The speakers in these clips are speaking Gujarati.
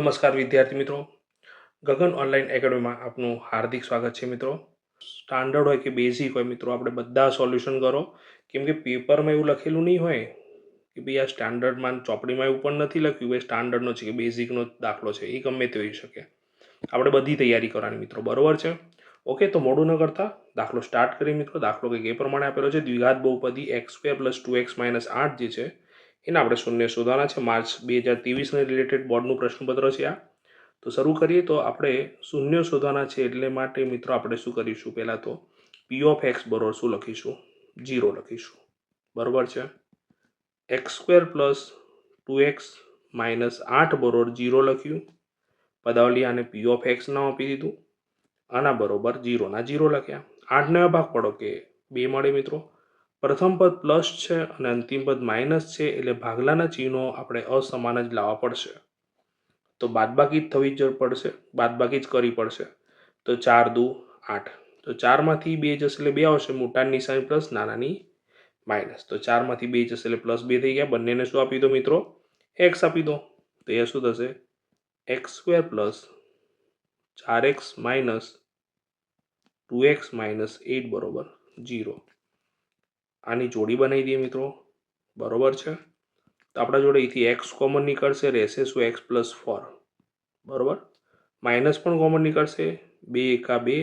નમસ્કાર વિદ્યાર્થી મિત્રો, ગગન ઓનલાઈન એકેડમીમાં આપનું હાર્દિક સ્વાગત છે મિત્રો. સ્ટાન્ડર્ડ હોય કે બેઝિક હોય મિત્રો, આપણે બધા સોલ્યુશન કરો. કેમ કે પેપરમાં એવું લખેલું નહીં હોય કે ભાઈ આ સ્ટાન્ડર્ડમાં ચોપડીમાં એવું પણ નથી લખ્યું ભાઈ સ્ટાન્ડર્ડનો છે કે બેઝિકનો દાખલો છે, એ ગમે તે હોઈ શકે. આપણે બધી તૈયારી કરવાની મિત્રો, બરોબર છે? ઓકે, તો મોડું ન કરતા દાખલો સ્ટાર્ટ કરીએ મિત્રો. દાખલો કંઈક એ પ્રમાણે આપેલો છે: દ્વિઘાત બહુપદી x² + 2x - 8 જે છે એને આપણે શૂન્ય શોધવાના છે. માર્ચ 2023ને રિલેટેડ બોર્ડનું પ્રશ્નપત્ર છે આ. તો શરૂ કરીએ. તો આપણે શૂન્ય શોધવાના છે એટલે માટે મિત્રો આપણે શું કરીશું? પહેલાં તો p(x) બરોબર શું લખીશું? 0 લખીશું, બરોબર છે? x² + 2x - 8 બરોબર 0 લખ્યું. પદાવલી આને p(x) નામ આપી દીધું. આના બરોબર 0 ના 0 લખ્યા. 8 ને ભાગ પાડો કે 2 મળે મિત્રો. પ્રથમ પદ પ્લસ છે અને અંતિમ પદ માઇનસ છે, એટલે ભાગલાના ચિહ્નો આપણે અસમાન જ લાવવા પડશે. તો બાદબાકી જ થવી જ પડશે, બાદબાકી જ કરવી પડશે. તો 4 દુ 8. તો 4માંથી 2 જશે એટલે 2 આવશે, મોટાની નિશાની પ્લસ, નાનાની માઇનસ. તો 4માંથી 2 જશે એટલે +2 થઈ ગયા. બંનેને શું આપી દો મિત્રો? x આપી દો. તો એ શું થશે? x² + 4x - 2x - 8 બરોબર 0. આની જોડી બનાવી દઈએ મિત્રો, બરોબર છે? તો આપણા જોડે અહીંથી x કોમન નીકળશે, રહેશે શું? x + 4, બરોબર. માઇનસ પણ કોમન નીકળશે, 2 એકા 2,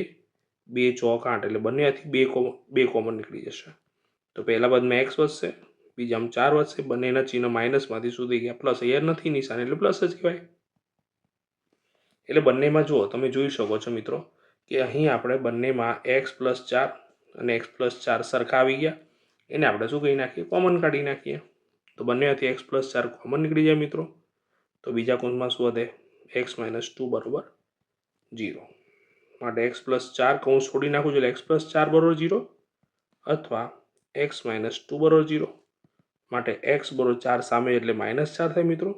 2 ચોક 8, એટલે બંનેથી 2 કોમન નીકળી જશે. તો પહેલા પદમાં x વધશે, બીજામાં 4 વધશે. બંનેના ચિહ્ન માઇનસમાંથી શું થઈ ગયા? પ્લસ. અહીંયા નથી નિશાન એટલે પ્લસ જ કહેવાય. એટલે બંનેમાં જુઓ, તમે જોઈ શકો છો મિત્રો કે અહીં આપણે બંનેમાં x + 4 અને x + 4 સરખા આવી ગયા. એને આપણે શું કહી નાખીએ? કોમન કાઢી નાખીએ. તો બંનેમાંથી x + 4 કોમન નીકળી જાય મિત્રો. તો બીજા કૌંસમાં શું વધે? x - 2 બરોબર 0. માટે x + 4 કૌંસ છોડી નાખું છું એટલે x + 4 બરોબર 0, અથવા x - 2 બરોબર 0. માટે x બરોબર 4 સામે એટલે -4 થાય મિત્રો,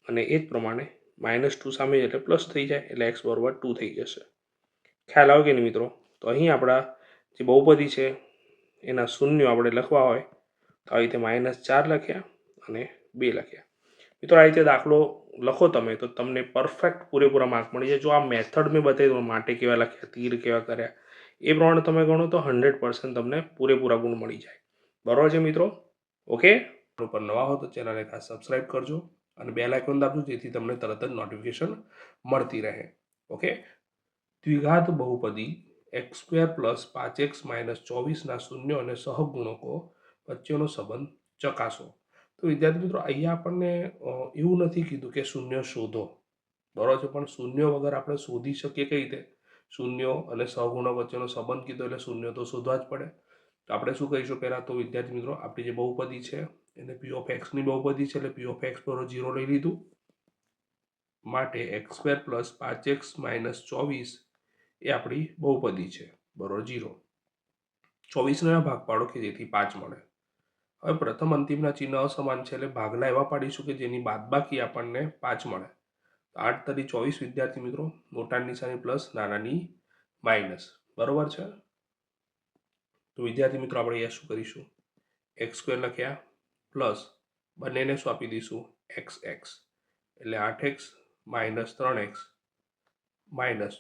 અને એ જ પ્રમાણે -2 સામે એટલે પ્લસ થઈ જાય, એટલે x બરોબર 2 થઈ જશે. ખ્યાલ આવે કે નહીં મિત્રો? તો અહીં આપણા જે બહુપદી છે એના શૂન્યો આપણે લખવા હોય તો આવી રીતે -4 લખ્યા અને 2 લખ્યા. મિત્રો આ રીતે દાખલો લખો તમે તો તમને પરફેક્ટ પૂરેપૂરા માર્ક મળી જાય. જો આ મેથડ મેં બતાવી દઉં, માટે કેવા લખ્યા, તીર કેવા કર્યા, એ પ્રમાણે તમે ગણો તો 100% તમને પૂરેપૂરા ગુણ મળી જાય. બરોબર છે મિત્રો? ઓકે. ઉપર નવા હો તો ચેનલને ખાસ સબસ્ક્રાઈબ કરજો અને બેલ આઇકોન દાબજો, જેથી તમને તરત જ નોટિફિકેશન મળતી રહે. ઓકે. દ્વિઘાત બહુપદી x² + 5x - 24 ના શૂન્યો અને સહગુણકો વચ્ચેનો સંબંધ ચકાસો. તો વિદ્યાર્થી મિત્રો, અહીંયા આપણને એવું નથી કીધું કે શૂન્ય શોધો, બરોબર છે? પણ શૂન્યો વગર આપણે શોધી શકીએ કઈ રીતે? શૂન્યો અને સહગુણક વચ્ચેનો સંબંધ કીધો એટલે શૂન્ય તો શોધવા જ પડે. તો આપણે શું કહીશું? પહેલાં તો વિદ્યાર્થી મિત્રો, આપણી જે બહુપદી છે એને p(x) ની બહુપદી છે એટલે p(x) બરોબર 0 લઈ લીધું. માટે x² + 5x - 24 એ આપણી બહુપદી છે, બરોબર 0. 24 ભાગ પાડો કે જેથી 5 મળે. હવે પ્રથમ અંતિમના ચિહ્ન અસમાન છે એટલે ભાગલા એવા પાડીશું કે જેની બાદબાકી આપણને 5 મળે. 8 તરી 24 વિદ્યાર્થી મિત્રો, મોટાની નિશાની પ્લસ, નાનાની માઇનસ, બરોબર છે? તો વિદ્યાર્થી મિત્રો આપણે અહીંયા શું કરીશું? x² લખ્યા પ્લસ બંનેને શું આપી દઈશું? xx, એટલે 8x - 3x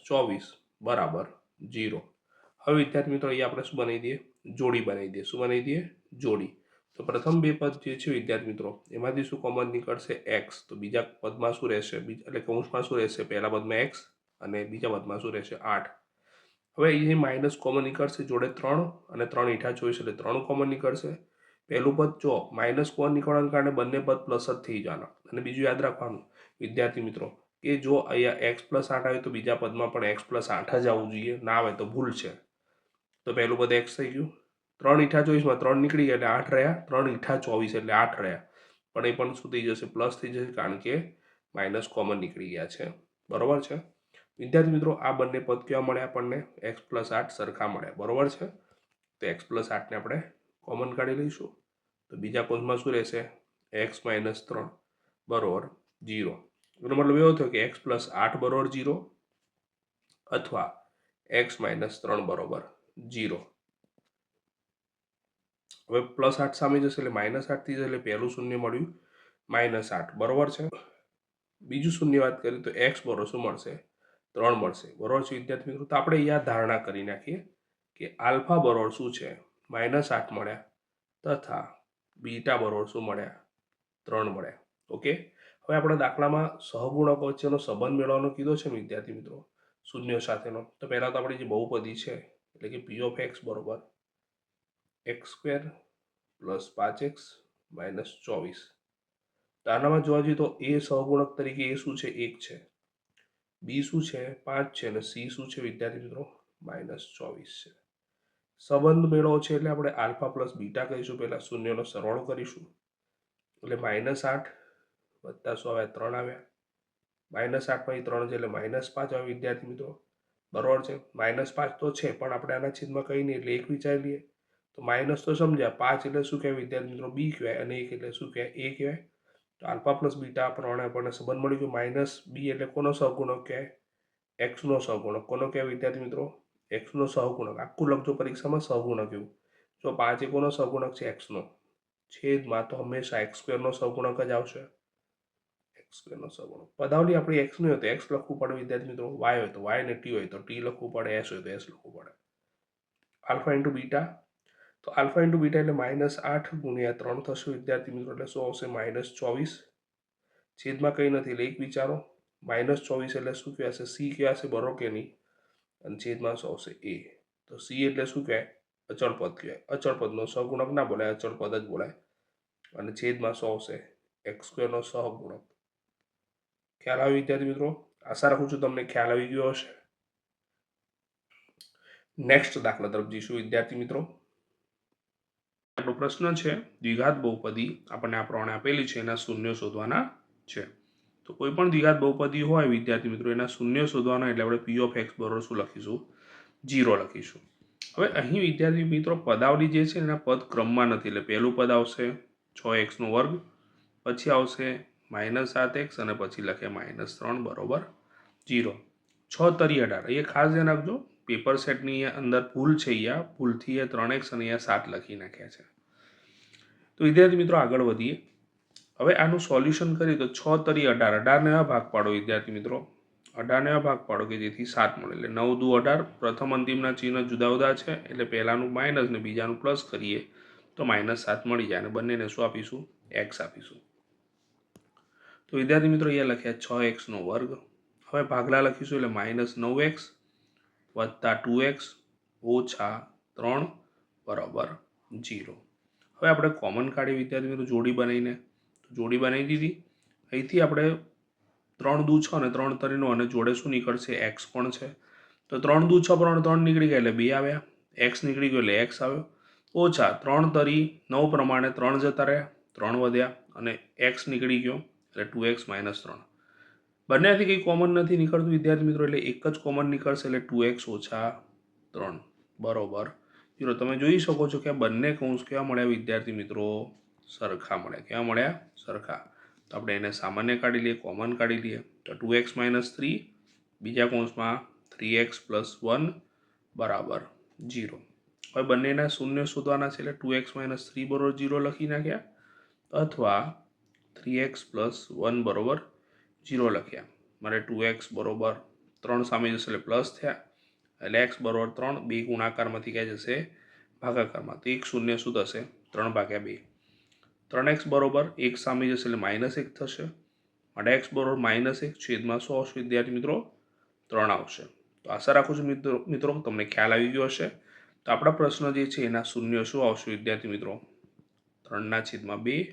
- 24 બરાબર 0. હવે વિદ્યાર્થી મિત્રો અહીંયા આપણે શું બનાવી દઈએ? જોડી બનાવી દઈએ. શું બનાવી દઈએ? જોડી. તો પ્રથમ બે પદ જે છે વિદ્યાર્થી મિત્રો, એમાંથી શું કોમન નીકળશે? x. તો બીજા પદમાં શું રહેશે? એટલે કૌંસમાં શું રહેશે? પહેલા પદમાં x અને બીજા પદમાં શું રહેશે? 8. હવે અહીં માઇનસ કોમન નીકળશે, જોડે 3 અને 3 ઈઠા 24 એટલે 3 કોમન નીકળશે. પહેલું પદ જો માઇનસ કોમન નીકળવાને કારણે બંને પદ પ્લસ જ થઈ જવાના. અને બીજું યાદ રાખવાનું વિદ્યાર્થી મિત્રો કે જો અહીંયા x + 8 આવે તો બીજા પદમાં પણ x + 8 જ આવવું જોઈએ, ના આવે તો ભૂલ છે. તો પહેલું પદ x થઈ ગયું, 3 ઈઠા 24માં 3 નીકળી ગયા એટલે 8 રહ્યા, 3 ઈઠા 24 એટલે 8 રહ્યા. પણ એ પણ શું થઈ જશે? પ્લસ થઈ જશે, કારણ કે માઇનસ કોમન નીકળી ગયા છે, બરોબર છે વિદ્યાર્થી મિત્રો? આ બંને પદ કેવા મળ્યા આપણને? x + 8 સરખા મળ્યા, બરોબર છે? તો x + 8 ને આપણે કોમન કાઢી લઈશું. તો બીજા કૌંસમાં શું રહેશે? x - 3 બરોબર 0. એનો મતલબ એવો થયો કે x + 8 બરોબર 0 અથવા x - 3 બરોબર 0. હવે +8 સામે જશે એટલે -8 થઈ જશે, એટલે પહેલું શૂન્ય મળ્યું -8, બરોબર છે? બીજું શૂન્ય વાત કરીએ તો એક્સ બરોબર શું મળશે? 3 મળશે. બરોબર છે વિદ્યાર્થી મિત્રો? તો આપણે અહીંયા ધારણા કરી નાખીએ કે આલ્ફા બરોબર શું છે? -8 મળ્યા તથા બીટા બરોબર શું મળ્યા? 3 મળ્યા. ઓકે. હવે આપણે દાખલામાં સહગુણકો વચ્ચેનો સંબંધ મેળવવાનો કીધો છે વિદ્યાર્થી મિત્રો, શૂન્યો સાથેનો. તો પહેલાં તો આપણી જે બહુપદી છે એટલે કે પી ઓફ એક્સ બરોબર x² + 5x - 24. તો આનામાં જોવા જઈએ તો એ સહગુણક તરીકે એ શું છે? 1 છે, બી શું છે? 5 છે અને સી શું છે વિદ્યાર્થી મિત્રો? -24 છે. સંબંધ મેળવો છે એટલે આપણે આલ્ફા પ્લસ બીટા કહીશું. પહેલાં શૂન્યનો સરવાળો કરીશું એટલે -8 વત્તા 100 આવ્યા 3 આવ્યા. -8માંથી 3 છે એટલે -5 આવે વિદ્યાર્થી મિત્રો. બરોબર છે? -5 તો છે પણ આપણે આના છેદમાં કંઈ નહીં એટલે 1 વિચારી લઈએ. તો માઇનસ તો સમજ્યા, 5 એટલે શું કહેવાય વિદ્યાર્થી મિત્રો? બી કહેવાય અને 1 એટલે શું કહેવાય? એ કહેવાય. તો આલ્ફા પ્લસ બીટા પ્રમાણે આપણને સંબંધ મળી ગયો. માઇનસ બી એટલે કોનો સહગુણક કહેવાય? એક્સનો સહગુણક. કોનો કહેવાય વિદ્યાર્થી મિત્રો? એક્સનો સહગુણક. આખું લખજો પરીક્ષામાં સહગુણક એવું. જો 5 એ કોનો સહગુણક છે? એક્સનો. છેદમાં તો હંમેશા x² નો સહગુણક જ આવશે. x² નો સહગુણક. પદાવલી આપણી x ની હોય તો x લખવું પડે વિદ્યાર્થી મિત્રો, y હોય તો y, ને t હોય તો t લખવું પડે, s હોય તો s લખવું પડે. આલ્ફા ઇન્ટુ બીટા, તો આલ્ફા ઇન્ટુ બીટા એટલે -8 ગુણ્યા 3 થશે વિદ્યાર્થી મિત્રો, એટલે શું આવશે? -24. છેદમાં કંઈ નથી એટલે 1 વિચારો. -24 એટલે શું કહેવાશે? સી કહેવાશે. બરોબર કે નહીં? અને છેદમાં શું આવશે? એ. તો સી એટલે શું કહેવાય? અચળ પદ કહેવાય. અચળ પદનો સહગુણક ના બોલાય, અચળ પદ જ બોલાય. અને છેદમાં શું આવશે? x² નો સહગુણક. ખ્યાલ આવી વિદ્યાર્થી મિત્રો? આશા રાખું છું તમને ખ્યાલ આવી ગયો હશે. નેક્સ્ટ દાખલા તરફ જઈશું વિદ્યાર્થી મિત્રો. આપણો પ્રશ્ન છે દ્વિઘાત બહુપદી આપણને આ પ્રમાણે આપેલી છે, એના શૂન્યો શોધવાના છે. તો કોઈ પણ દ્વિઘાત બહુપદી હોય વિદ્યાર્થી મિત્રો, એના શૂન્યો શોધવાના એટલે આપણે પી ઓફ એક્સ બરોબર શું લખીશું? 0 લખીશું. હવે અહીં વિદ્યાર્થી મિત્રો પદાવલી જે છે એના પદ ક્રમમાં નથી, એટલે પહેલું પદ આવશે 6x², પછી આવશે -7x અને પછી લખે -3 બરોબર 0. 6 તરી 18. એ ખાસ ધ્યાન રાખજો, પેપર સેટની અંદર ભૂલ છે, અહીંયા ભૂલથી 3x અને અહીંયા 7 લખી નાખ્યા છે. તો વિદ્યાર્થી મિત્રો આગળ વધીએ. હવે આનું સોલ્યુશન કરીએ તો 6 તરી 18, 18 ને એવા ભાગ પાડો વિદ્યાર્થી મિત્રો, 18 ને એવા ભાગ પાડો કે જેથી 7 મળે, એટલે 9 દુ 18. પ્રથમ અંતિમના ચિહ્ન જુદા જુદા છે એટલે પહેલાનું માઇનસ ને બીજાનું પ્લસ કરીએ તો -7 મળી જાય અને બંનેને શું આપીશું? x આપીશું. તો વિદ્યાર્થી મિત્રો અહીંયા લખ્યા 6x². હવે ભાગલા લખીશું એટલે -9x વત્તા 2x ઓછા 3 બરાબર 0. હવે આપણે કોમન કાઢીએ વિદ્યાર્થી મિત્રો જોડી બનાવીને. જોડી બનાવી દીધી. અહીંથી આપણે 3 દુ 6 અને 3 તરીનો અને જોડે શું નીકળશે? x પણ છે. તો 3 દુ 6 પ્રમાણે 3 નીકળી ગયા એટલે 2 આવ્યા, x નીકળી ગયો એટલે x આવ્યો, ઓછા 3 તરી 9 પ્રમાણે 3 જતા રહ્યા, 3 વધ્યા અને x નીકળી ગયો એટલે 2x - 3. બંનેથી કંઈ કોમન નથી નીકળતું વિદ્યાર્થી મિત્રો, એટલે એક જ કોમન નીકળશે એટલે 2x - 3 બરોબર 0. તમે જોઈ શકો છો કે આ બંને કૌંસ કેવા મળ્યા વિદ્યાર્થી મિત્રો? સરખા મળ્યા. કેવા મળ્યા? સરખા. તો આપણે એને સામાન્ય કાઢી લઈએ, કોમન કાઢી લઈએ. તો 2x - 3 બીજા કૌંસમાં 3x + 1 બરાબર 0. હવે બંનેના શૂન્ય શોધવાના છે એટલે 2x - 3 બરોબર 0 લખી નાખ્યા અથવા 3x + 1 બરોબર 0 લખ્યા. મારે 2x બરોબર 3 સામે જશે એટલે પ્લસ થયા, એટલે x બરોબર 3. 2 ગુણાકારમાંથી ક્યાં જશે? ભાગાકારમાં. તો 1 શૂન્ય શું થશે? 3/2. 3x બરોબર 1 સામે જશે એટલે -1 થશે, માટે x બરોબર -1 છેદમાં શું આવશે વિદ્યાર્થી મિત્રો? 3 આવશે. તો આશા રાખું છું મિત્રો તમને ખ્યાલ આવી ગયો હશે. તો આપણા પ્રશ્ન જે છે એના શૂન્ય શું આવશે વિદ્યાર્થી મિત્રો? 3/2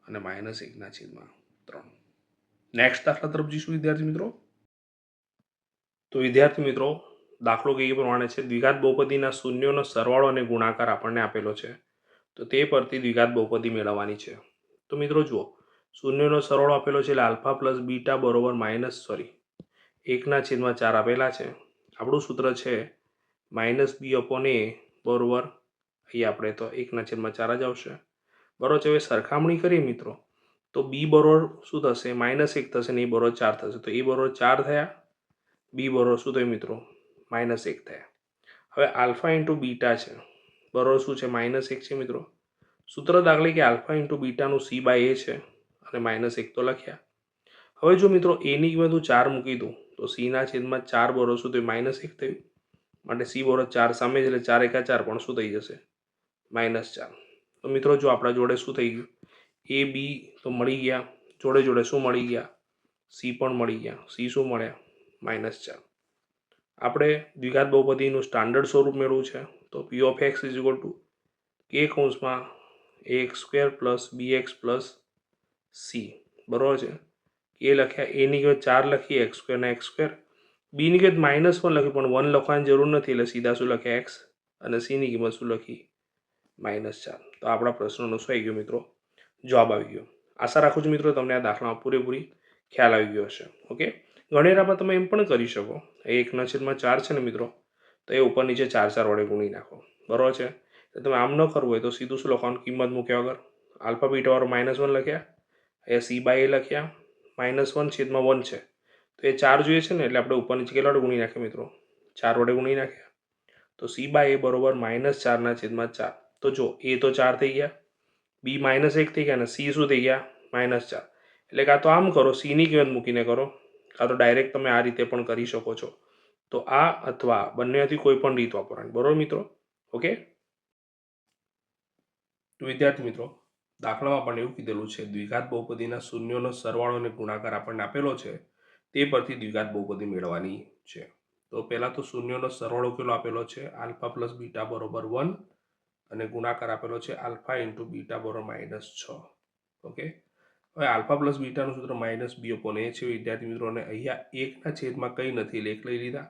અને -1/3. નેક્સ્ટ દાખલા તરફ જઈશું વિદ્યાર્થી મિત્રો. તો વિદ્યાર્થી મિત્રો દાખલો કઈ પ્રમાણે છે, દ્વિઘાત બહુપદીના શૂન્યોનો સરવાળો અને ગુણાકાર આપણને આપેલો છે. તો તે પરથી દ્વિઘાત બહુપદી મેળવવાની છે. તો મિત્રો જુઓ, શૂન્યનો સરવાળો આપેલો છે એટલે આલ્ફા પ્લસ બીટા બરોબર -1/4 આપેલા છે. આપણું સૂત્ર છે -b/a બરોબર, અહીં આપણે તો 1/4 જ આવશે. બરોબર છે. હવે સરખામણી કરીએ મિત્રો તો b બરોબર શું થશે? -1 થશે ને એ બરોબર 4 થશે. તો a બરોબર 4 થયા, b બરોબર શું થયું મિત્રો? -1 થયા. હવે આલ્ફા ઇન્ટુ બીટા છે બરોબર શું છે? -1 છે મિત્રો. સૂત્ર દાખલે કે આલ્ફા ઇન્ટુ બીટાનું c/a છે અને -1 તો લખ્યા. હવે જો મિત્રો એની કિંમત હું 4 મૂકી દઉં તો સીના છેદમાં 4 ભરોશું તો -1 થયું, માટે સી બરોબર 4 સામે જ, એટલે 4 એકા 4 પણ શું થઈ જશે -4. તો મિત્રો જો આપણા જોડે શું થઈ ગયું, એ બી તો મળી ગયા, જોડે જોડે શું મળી ગયા, સી પણ મળી ગયા. સી શું મળ્યા -4. આપણે દ્વિઘાત બહુપદીનું સ્ટાન્ડર્ડ સ્વરૂપ મેળવ્યું છે, તો પી of x is equal to કે કૌંસમાં ax² plus bx plus C, બરાબર છે. એ લખ્યા, એની કિંમત 4 લખી, x² ને x², બીની કિંમત -1 લખી, પણ 1 લખવાની જરૂર નથી, એટલે સીધા શું લખ્યા x, અને સીની કિંમત શું લખી -4. તો આપણા પ્રશ્નનો શું આવી ગયો મિત્રો, જવાબ આવી ગયો. આશા રાખું છું મિત્રો તમને આ દાખલામાં પૂરેપૂરી ખ્યાલ આવી ગયો હશે. ઓકે, ગણેરામાં તમે એમ પણ કરી શકો, એ 1/4 છે ને મિત્રો, તો એ ઉપર નીચે 4 4 વડે ગુણી નાખો, બરાબર છે. તો તમે આમ ન કરવું હોય તો સીધું શું લખવાનું, કિંમત મૂક્યા વગર આલ્ફા બીટા વાળો -1 લખ્યા, એ સી બાય એ લખ્યા, -1/1 છે, તો એ 4 જોઈએ છે ને, એટલે આપણે ઉપર નીચે કેટલા વડે ગુણી નાખ્યા મિત્રો, 4 વડે ગુણી નાખ્યા. તો સી બાય એ બરોબર -4/4. તો જો એ તો 4 થઈ ગયા, બી -1 થઈ ગયા, અને સી શું થઈ ગયા -4. એટલે કાં તો આમ કરો, સીની કિંમત મૂકીને કરો, કાં તો ડાયરેક્ટ તમે આ રીતે પણ કરી શકો છો. તો આ અથવા બંનેમાંથી કોઈ પણ રીત વાપરવાની, બરોબર મિત્રો. ઓકે, તો વિદ્યાર્થી મિત્રો, દાખલામાં પણ એવું કીધેલું છે, દ્વિઘાત બહુપદીના શૂન્યોનો સરવાળો અને ગુણાકાર આપણને આપેલો છે, તે પરથી દ્વિઘાત બહુપદી મેળવવાની છે. તો પહેલાં તો શૂન્યોનો સરવાળો કેટલો આપેલો છે, આલ્ફા પ્લસ બીટા બરોબર 1, અને ગુણાકાર આપેલો છે આલ્ફા ઇન્ટુ બીટા બરોબર -6. ઓકે, હવે આલ્ફા પ્લસ બીટાનું સૂત્ર -b/a છે વિદ્યાર્થી મિત્રો, અને અહીંયા એકના છેદમાં કંઈ નથી, એટલે એક લઈ લીધા,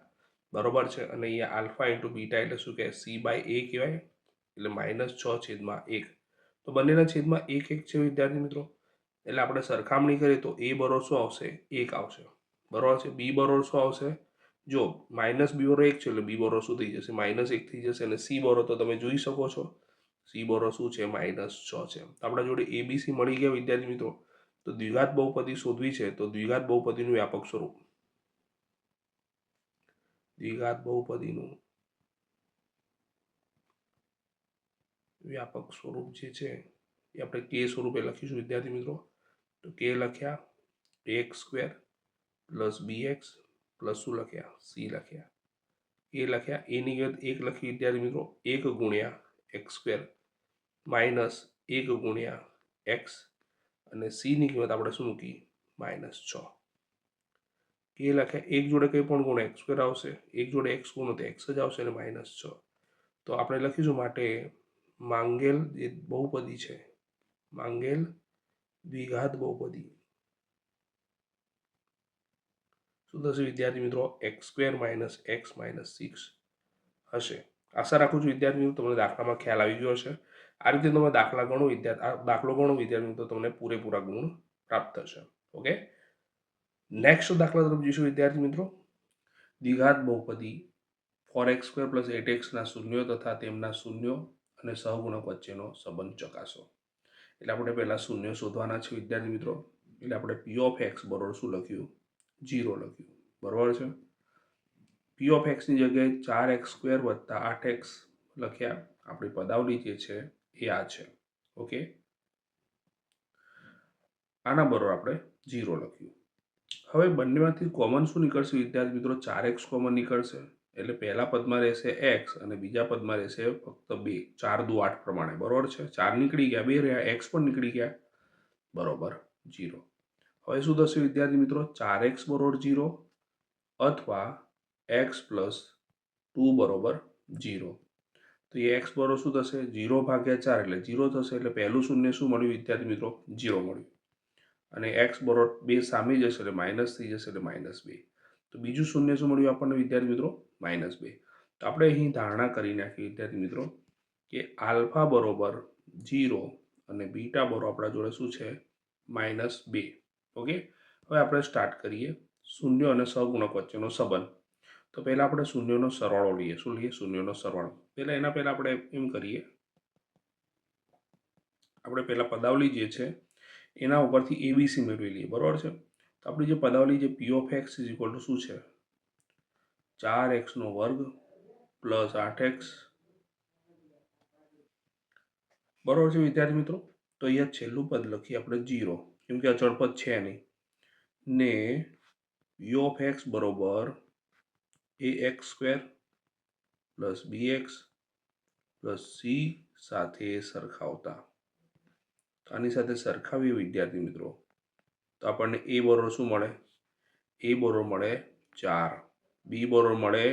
બરોબર છે. અને અહીંયા આલ્ફા ઇન્ટુ બીટા એટલે શું કહેવાય, સી બાય એ કહેવાય, એટલે -6/1. તો બંનેના છેદમાં 1 છે વિદ્યાર્થી મિત્રો, એટલે આપણે સરખામણી કરીએ તો એ બરોબર શું આવશે, 1 આવશે, બરોબર છે. બી બરોબર શું આવશે, જો -b બરોબર 1 છે, એટલે બી બરોબર શું થઈ જશે, -1 થઈ જશે. અને સી બરોબર તો તમે જોઈ શકો છો, સી બરોબર શું છે, -6 છે. તો આપણા જોડે એબીસી મળી ગયા વિદ્યાર્થી મિત્રો. તો દ્વિઘાત બહુપદી શોધવી છે, તો દ્વિઘાત બહુપદીનું વ્યાપક સ્વરૂપ, દ્વિઘાત બહુપદીનું વ્યાપક સ્વરૂપ જે છે એ આપણે કે સ્વરૂપે લખીશું વિદ્યાર્થી મિત્રો. તો કે લખ્યા ax² પ્લસ bx પ્લસ શું લખ્યા, સી લખ્યા. એ લખ્યા, એની કિંમત 1 લખી વિદ્યાર્થી મિત્રો, 1 ગુણ્યા x² માઇનસ 1 ગુણ્યા x, અને સીની કિંમત આપણે શું મૂકી -6. કે લખ્યા, 1 જોડે કંઈ પણ ગુણ x² આવશે, 1 જોડે x ગુણો તો x જ આવશે, એટલે -6. તો આપણે લખીશું માટે માંગેલ જે બહુપદી છે, માંગેલ દ્વિઘાત બહુપદી શું થશે વિદ્યાર્થી મિત્રો, x² - x - 6 હશે. આશા રાખું છું વિદ્યાર્થી મિત્રો તમને દાખલામાં ખ્યાલ આવી ગયો હશે. આ રીતે તમે દાખલો ગણો વિદ્યાર્થી મિત્રો, તમને પૂરેપૂરા ગુણ પ્રાપ્ત થશે. ઓકે, નેક્સ્ટ દાખલા તરફ જઈશું વિદ્યાર્થી મિત્રો. દ્વિઘાત બહુપદી 4x² + 8x ના શૂન્યો તથા તેમના શૂન્યો અને સહગુણક વચ્ચેનો સંબંધ ચકાસો. એટલે આપણે પહેલા શૂન્ય શોધવાના છે વિદ્યાર્થી મિત્રો. એટલે આપણે પી ઓફ એક્સ બરોબર શું લખ્યું, 0 લખ્યું, બરોબર છે. પી ઓફ એક્સની જગ્યાએ 4x² + 8x લખ્યા. આપણી પદાવલી જે છે એ આ છે. ઓકે, આના બરોબર આપણે 0 લખ્યું. હવે બંનેમાંથી કોમન શું નીકળશે વિદ્યાર્થી મિત્રો, 4x કોમન નીકળશે, એટલે પહેલા પદમાં રહેશે x અને બીજા પદમાં રહેશે ફક્ત 2, 4 દુ 8 પ્રમાણે, બરોબર છે. 4 નીકળી ગયા, 2 રહ્યા, x પણ નીકળી ગયા, બરોબર 0. હવે શું થશે વિદ્યાર્થી મિત્રો, 4x બરોબર 0 અથવા x + 2 બરોબર 0. તો એ x બરોબર શું થશે, 0/4 એટલે 0 થશે, એટલે પહેલું શૂન્ય શું મળ્યું વિદ્યાર્થી મિત્રો, 0 મળ્યું. અને x બરોબર 2 સામે જશે એટલે માઇનસ થઈ જશે, એટલે -2. તો બીજું શૂન્ય શું મળ્યું આપણને વિદ્યાર્થી મિત્રો, -2. તો આપણે અહીં ધારણા કરી નાખી વિદ્યાર્થી મિત્રો કે આલ્ફા બરોબર 0 અને બીટા બરોબર આપણા જોડે શું છે, -2. ઓકે, હવે આપણે સ્ટાર્ટ કરીએ શૂન્ય અને સહગુણક વચ્ચેનો સંબંધ. તો પહેલાં આપણે શૂન્યનો સરવાળો લઈએ. શું લઈએ, શૂન્યનો સરવાળો. પહેલાં આપણે એમ કરીએ, આપણે પહેલાં પદાવલી જે છે એના ઉપરથી એબીસી મેળવી લઈએ, બરાબર છે. તો આપણી જે પદાવલી જે પી of x is equal to શું છે, 4x² + 8x, બરાબર છે વિદ્યાર્થી મિત્રો. તો અહીંયા છેલ્લું પદ લખીએ આપણે 0, કેમ કે અચળ પદ છે નહીં. ને u ઓફ એક્સ બરોબર ax² plus bx plus c સાથે સરખાવતા. આની સાથે સરખાવીએ વિદ્યાર્થી મિત્રો તો આપણને a બરોબર શું મળે? a બરોબર મળે 4, b બરોબર મળે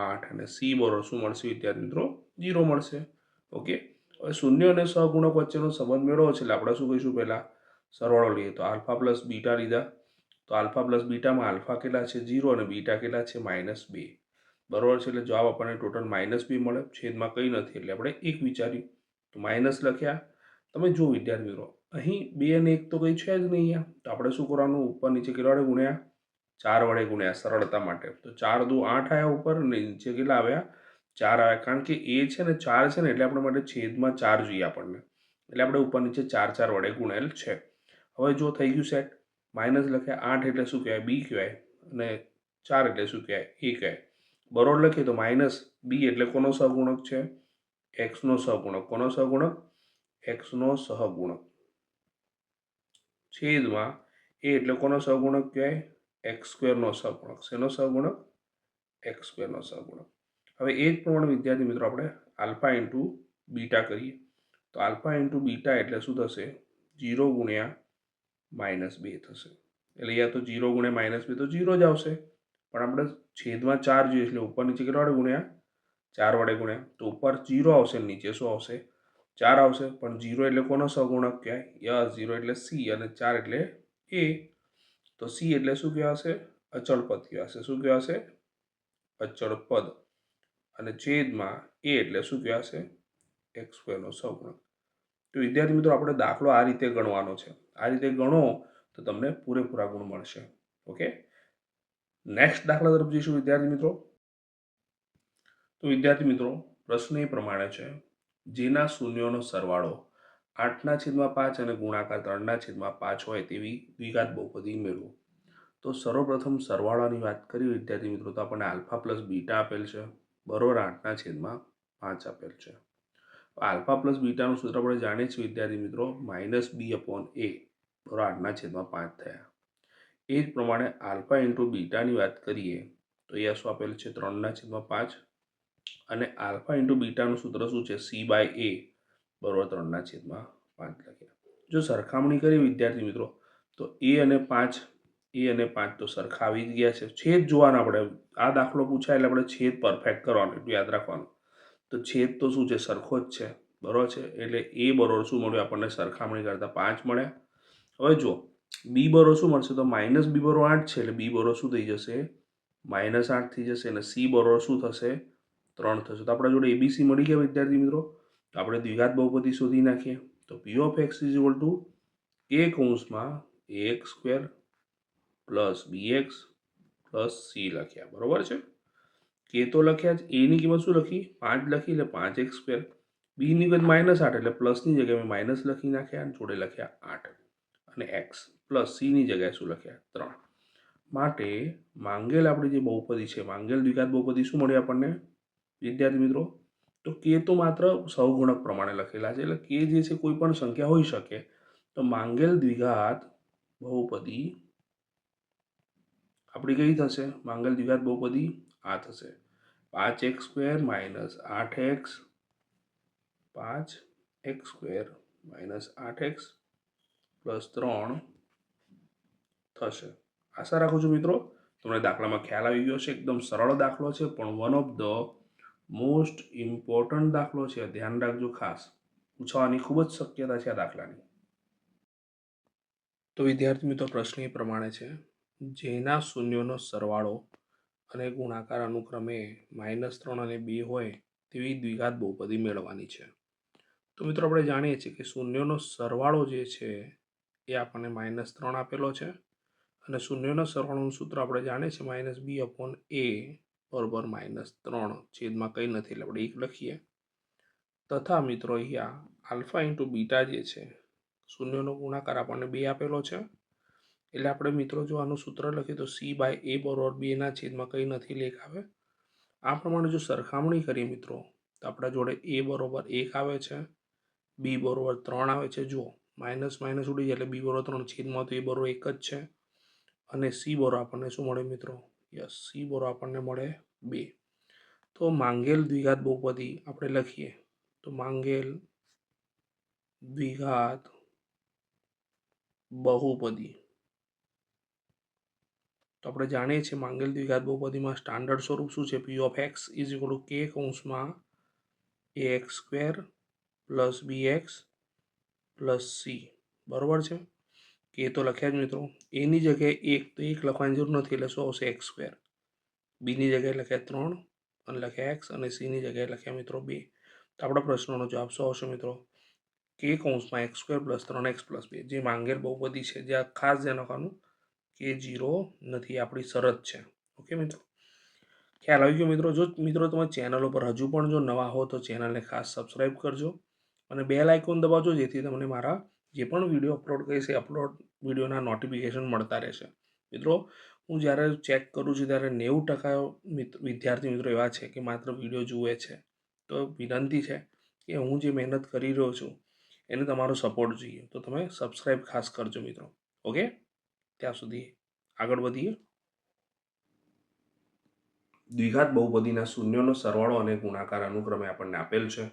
8 અને c બરોબર શું મળશે વિદ્યાર્થી મિત્રો? 0 મળશે. ઓકે, હવે શૂન્ય અને સહગુણક વચ્ચેનો સંબંધ મેળવવો છે એટલે આપણે શું કહીશું? પહેલા સરવાળો લઈએ તો આલ્ફા પ્લસ બીટા લીધા તો આલ્ફા પ્લસ બીટામાં આલ્ફા કેટલા છે? 0 અને બીટા કેટલા છે? -2. બરોબર છે, એટલે જવાબ આપણને ટોટલ -2 મળે. છેદમાં કંઈ નથી એટલે આપણે 1 વિચાર્યું તો માઇનસ લખ્યા. તમે જુઓ વિદ્યાર્થી મિત્રો, અહીં 2 અને 1 તો કંઈ છે જ નહીં અહીંયા, તો આપણે શું કરવાનું? ઉપર નીચે કેટલા વડે ગુણ્યા? 4 વડે ગુણ્યા, સરળતા માટે. તો 4 દુ 8 આવ્યા ઉપર અને નીચે કેટલા આવ્યા? 4 આવ્યા. કારણ કે એ છે ને 4 છે ને એટલે આપણે માટે છેદમાં 4 જોઈએ આપણને, એટલે આપણે ઉપર નીચે 4 વડે ગુણેલ છે. હવે જો થઈ ગયું સેટ, માઇનસ લખ્યા. 8 એટલે શું કહેવાય? બી કહેવાય અને 4 એટલે શું કહેવાય? એ કહેવાય. બરોબર લખીએ તો માઇનસ બી એટલે કોનો સહગુણક છે? એક્સનો સહગુણક. કોનો સહગુણક? એક્સનો સહગુણક. છેદમાં એ એટલે કોનો સહગુણક કહેવાય? x² નો સહગુણક. શેનો સહગુણક? x² નો સહગુણક. હવે એ જ પ્રમાણે વિદ્યાર્થી મિત્રો આપણે આલ્ફા ઇન્ટુ બીટા કરીએ તો આલ્ફા ઇન્ટુ બીટા એટલે શું થશે? 0 ગુણ્યા -2 થશે. એટલે યા તો 0 ગુણ્યા -2 તો 0 જ આવશે, પણ આપણે છેદમાં 4 જોઈએ એટલે ઉપર નીચે કેટલા વડે ગુણ્યા? 4 વડે ગુણ્યા. તો ઉપર 0 આવશે, નીચે શું આવશે? 4 આવશે. પણ 0 એટલે કોનો સહગુણક કહેવાય? યસ, 0 એટલે c અને 4 એટલે a. તો c એટલે શું કહેવાશે? અચળ પદ કહેવાશે. શું કહેવાશે? અચળ પદ. અને છેદમાં a એટલે શું કહેવાશે? x² નો સહગુણક. તો વિદ્યાર્થી મિત્રો આપણે દાખલો આ રીતે ગણવાનો છે. આ રીતે ગણો તો તમને પૂરેપૂરા ગુણ મળશે. ઓકે, નેક્સ્ટ દાખલા તરફ જઈશું વિદ્યાર્થી મિત્રો. તો વિદ્યાર્થી મિત્રો પ્રશ્ન એ પ્રમાણે છે, જેના શૂન્યોનો સરવાળો 8/5 અને ગુણાકાર 3/5 હોય તેવી દ્વિઘાત બહુપદી મેળવો. તો સર્વપ્રથમ સરવાળાની વાત કરી વિદ્યાર્થી મિત્રો તો આપણને આલ્ફા પ્લસ બીટા આપેલ છે, બરોબર, 8/5 આપેલ છે. આલ્ફા પ્લસ બીટાનું સૂત્ર આપણે જાણીએ છીએ વિદ્યાર્થી મિત્રો, -b/a, બરોબર, 8/5 થયા. એ જ પ્રમાણે આલ્ફા ઇન્ટુ બીટાની વાત કરીએ તો અહીંયા શું આપેલ છે? 3/5. અને આલ્ફા ઇન્ટુ બીટાનું સૂત્ર શું છે? c/a, બરોબર, 3/5 લખ્યા. જો સરખામણી કરીએ વિદ્યાર્થી મિત્રો તો a અને 5 તો સરખા આવી જ ગયા છે. છેદ જોવાના આપણે, આ દાખલો પૂછાય એટલે આપણે છેદ પરફેક્ટ કરવાનો, એટલું યાદ રાખવાનું. તો છેદ તો શું છે? સરખો જ છે, બરોબર છે, એટલે a બરોબર શું મળ્યું આપણને? સરખામણી કરતા 5 મળ્યા. હવે જો b બરોબર શું મળશે? તો -b બરોબર 8 છે એટલે b બરોબર શું થઈ જશે? -8 થઈ જશે. અને c બરોબર શું થશે? 3 થશે. તો આપણા જોડે abc મળી ગયા વિદ્યાર્થી મિત્રો. તો આપણે દ્વિઘાત બહુપદી શોધી નાખીએ તો p of x is equal to a કૌંસમાં ax² plus bx plus c લખ્યા, બરોબર છે. કે તો લખ્યા જ, a ની કિંમત શું લખી? 5 લખી એટલે 5x². b ની કિંમત -8 એટલે પ્લસની જગ્યાએ માઇનસ લખી નાખ્યા, જોડે લખ્યા 8. અને x પ્લસ c ની જગ્યાએ શું લખ્યા? 3. માટે માંગેલ આપણી જે બહુપદી છે, માંગેલ દ્વિઘાત બહુપદી શું મળી આપણને વિદ્યાર્થી મિત્રો? તો કે તો માત્ર સહગુણક પ્રમાણે લખેલા છે, એટલે કે જે છે કોઈ પણ સંખ્યા હોઈ શકે. તો માંગેલ દ્વિઘાત બહુપદી આપણી કઈ થશે? માંગેલ દ્વિઘાત બહુપદી આ થશે, 5x² - 8x, 5x² - 8x plus 3 થશે. આશા રાખું છું મિત્રો તમને દાખલામાં ખ્યાલ આવી ગયો છે. એકદમ સરળ દાખલો છે, પણ one of the most important દાખલો છે. ધ્યાન રાખજો, ખાસ પૂછવાની ખૂબ જ શક્યતા છે આ દાખલાની. તો વિદ્યાર્થી મિત્રો પ્રશ્ન એ પ્રમાણે છે, જેના શૂન્યોનો સરવાળો અને ગુણાકાર અનુક્રમે -3 અને 2 હોય તેવી દ્વિઘાત બહુપદી મેળવવાની છે. તો મિત્રો આપણે જાણીએ છીએ કે શૂન્યોનો સરવાળો જે છે એ આપણને -3 આપેલો છે અને શૂન્યોના સરવાળોનું સૂત્ર આપણે જાણીએ છીએ -b/a બરોબર -3, છેદમાં કંઈ નથી એટલે આપણે 1 લખીએ. તથા મિત્રો અહીંયા આલ્ફા ઇન્ટુ બીટા જે છે, શૂન્યનો ગુણાકાર આપણને 2 આપેલો છે, એટલે આપણે મિત્રો જો આનું સૂત્ર લખીએ તો c/a બરોબર 2 છેદમાં કંઈ નથી લેખ આવે. આ પ્રમાણે જો સરખામણી કરીએ મિત્રો તો આપણા જોડે a બરોબર 1 આવે છે, b બરોબર 3 આવે છે. જુઓ માઇનસ માઇનસ ઉડી જાય એટલે b બરોબર 3, છેદમાં તો a બરોબર 1 જ છે. અને સી બરો આપણને શું મળે મિત્રો? યસ, સી બરો આપણને મળે 2. તો માંગેલ દ્વિઘાત બહુપદી આપણે લખીએ તો માંગેલ દ્વિઘાત બહુપદી, તો આપણે જાણીએ છીએ માંગેલ દ્વિઘાત બહુપદીમાં સ્ટાન્ડર્ડ સ્વરૂપ શું છે? પી of x is equal to કે કૌંસમાં એ એક્સ સ્ક્વેર પ્લસ બી એક્સ પ્લસ સી. બરાબર છે? કે તો લખ્યા જ મિત્રો. એની જગ્યાએ એક તો એક લખવાની જરૂર નથી, એટલે શું આવશે? X square. બીની જગ્યાએ લખ્યા 3 અને લખ્યા એક્સ, અને સીની જગ્યાએ લખ્યા મિત્રો 2. તો આપણા પ્રશ્નનો જવાબ શું આવશે મિત્રો? કે કૌંસમાં x square plus 3x plus 2, જે માંગેલ બહુપદી છે, જ્યાં ખાસ ધ્યાન રાખવાનું કે 0 નથી, આપણી શરત છે. ઓકે મિત્રો, ખ્યાલ આવી ગયો મિત્રો? જો મિત્રો તમે ચેનલ ઉપર હજુ પણ જો નવા હો તો ચેનલને ખાસ સબસ્ક્રાઈબ કરજો અને બેલ આઇકોન દબાવજો, જેથી તમને મારા જે પણ વિડીયો અપલોડ કરીશ એ વિડીયોના નોટિફિકેશન મળતા રહેશે. મિત્રો, હું જ્યારે ચેક કરું છું ત્યારે 90% વિદ્યાર્થી મિત્રો એવા છે કે માત્ર વિડીયો જુએ છે. તો વિનંતી છે કે હું જે મહેનત કરી રહ્યો છું એને તમારો સપોર્ટ જોઈએ, તો તમે સબસ્ક્રાઈબ ખાસ કરજો મિત્રો. ઓકે, ત્યાં સુધી આગળ વધીએ. દ્વિઘાત બહુપદીના શૂન્યોનો સરવાળો અને ગુણાકાર અનુક્રમે આપણને આપેલ છે,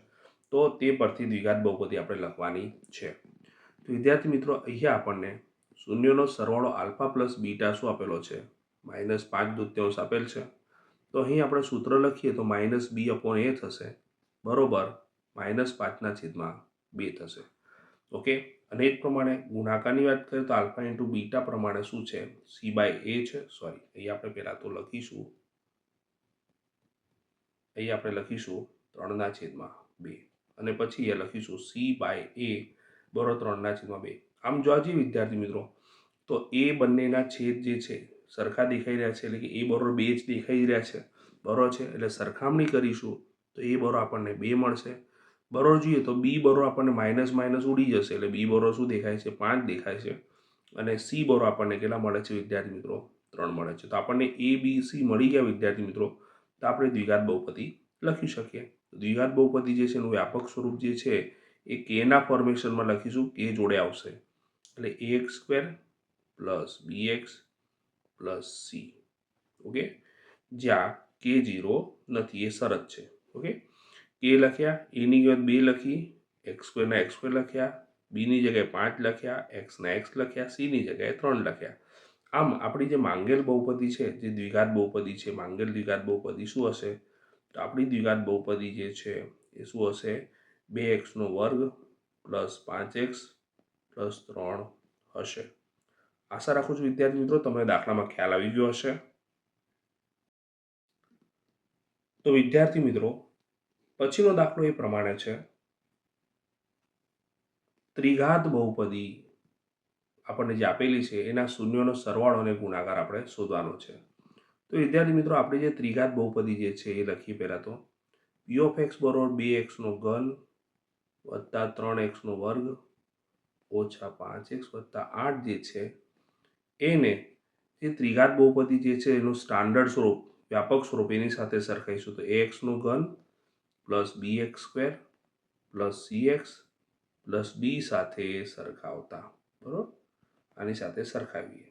તો તે પરથી દ્વિઘાત બહુપદી આપણે લખવાની છે. તો વિદ્યાર્થી મિત્રો, અહીંયા આપણને શૂન્યોનો સરવાળો આલ્ફા પ્લસ બીટા શું આપેલો છે? -5/2 આપેલ છે. તો અહીં આપણે સૂત્ર લખીએ તો -b/a થશે, બરોબર -5/2 થશે. ઓકે, અને એ જ પ્રમાણે ગુણાકારની વાત કરીએ તો આલ્ફા ઇન્ટુ બીટા પ્રમાણે શું છે? c/a છે. સોરી, અહીંયા આપણે પહેલાં તો લખીશું, અહીં આપણે લખીશું 3/2 અને પછી એ લખીશું c/a બરોબર 3/2. આમ જોવા જઈએ વિદ્યાર્થી મિત્રો, તો એ બંનેના છેદ જે છે સરખા દેખાઈ રહ્યા છે, એટલે કે એ બરોબર 2 જ દેખાઈ રહ્યા છે. બરોબર છે, એટલે સરખામણી કરીશું તો એ બરોબર આપણને 2 મળશે. બરોબર જોઈએ તો બી બરોબર આપણને માઇનસ માઇનસ ઉડી જશે, એટલે બી બરોબર શું દેખાય છે? 5 દેખાય છે. અને સી બરોબર આપણને કેટલા મળે છે વિદ્યાર્થી મિત્રો? 3 મળે છે. તો આપણને એ બી સી મળી ગયા વિદ્યાર્થી મિત્રો, તો આપણે દ્વિઘાત બહુપદી લખી શકીએ. દ્વિઘાત બહુપદી જે છે એનું વ્યાપક સ્વરૂપ જે છે એ કેના ફોર્મેશનમાં લખીશું, કે જોડે આવશે, એટલે ax square plus bx plus C. Okay, જ્યાં કે 0 નથી, એ શરત છે. ઓકે, કે લખ્યા, એની જગ્યાએ 2 લખી, એક્સ સ્ક્વેરના એક્સ સ્ક્વેર લખ્યા, બીની જગ્યાએ 5 લખ્યા, એક્સના એક્સ લખ્યા, સીની જગ્યાએ 3 લખ્યા. આમ આપણી જે માંગેલ બહુપદી છે, જે દ્વિઘાત બહુપદી છે, માંગેલ દ્વિઘાત બહુપદી શું હશે? તો આપણી દ્વિઘાત બહુપદી જે છે એ શું હશે? 2x² પ્લસ 5x પ્લસ 3 હશે. આશા રાખું છું વિદ્યાર્થી મિત્રો તમને દાખલામાં ખ્યાલ આવી ગયો હશે. તો વિદ્યાર્થી મિત્રો, પછીનો દાખલો એ પ્રમાણે છે, ત્રિઘાત બહુપદી આપણને જે આપેલી છે એના શૂન્યોનો સરવાળો અને ગુણાકાર આપણે શોધવાનો છે. તો વિદ્યાર્થી મિત્રો, આપણી જે ત્રિઘાત બહુપદી જે છે એ લખીએ પહેલાં તો p of x બરોબર 2x³ વત્તા 3x² ઓછા 5x વત્તા 8 જે છે એને જે ત્રિઘાત બહુપદી જે છે એનું સ્ટાન્ડર્ડ સ્વરૂપ, વ્યાપક સ્વરૂપ એની સાથે સરખાઈશું. તો ax³ plus bx² plus cx plus d સાથે સરખાવતા, બરોબર, આની સાથે સરખાવીએ,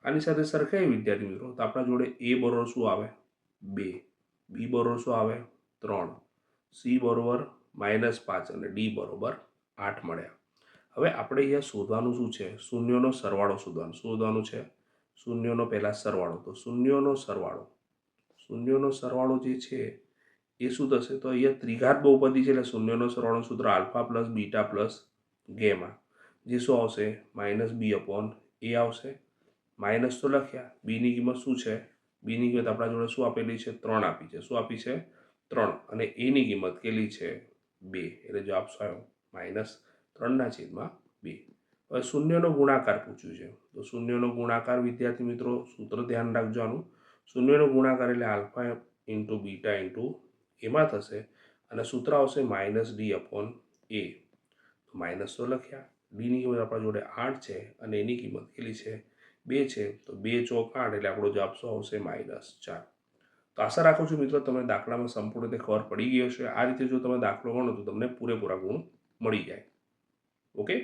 આની સાથે સરખાવીએ વિદ્યાર્થી મિત્રો, તો આપણા જોડે a બરોબર શું આવે? 2, b બરોબર શું આવે? 3, c બરોબર -5 અને d બરોબર 8 મળ્યા. હવે આપણે અહીંયા શોધવાનું શું છે? શૂન્યોનો સરવાળો શોધવાનું છે. શૂન્યોનો પહેલા સરવાળો, તો શૂન્યોનો સરવાળો જે છે એ શું થશે? તો અહીંયા ત્રિઘાત બહુપદી છે એટલે શૂન્યોનો સરવાળો સૂત્ર alpha plus beta plus gamma, જે શું આવશે? -b/a આવશે. માઇનસ તો લખ્યા, બીની કિંમત શું છે? બીની કિંમત આપણા જોડે શું આપેલી છે? 3 આપી છે. શું આપી છે? 3. અને એની કિંમત કેટલી છે? 2. એટલે જવાબ શું આવ્યો? -3/2. હવે શૂન્યનો ગુણાકાર પૂછ્યું છે, તો શૂન્યનો ગુણાકાર વિદ્યાર્થી મિત્રો સૂત્ર ધ્યાન રાખજો આનું. શૂન્યનો ગુણાકાર એટલે આલ્ફા ઇન્ટુ બીટા ઇન્ટુ એમાં થશે, અને સૂત્ર આવશે -d/a. માઇનસ તો લખ્યા, ડીની કિંમત આપણા જોડે 8 છે અને એની કિંમત કેટલી છે? 2 છે. તો 2 ચોક 8 એટલે આપણો જવાબ શું આવશે? -4. તો આશા રાખું છું મિત્રો તમને દાખલામાં સંપૂર્ણ રીતે ખબર પડી ગઈ હશે. આ રીતે જો તમે દાખલો ગણો તો તમને પૂરેપૂરા ગુણ મળી જાય. ઓકે,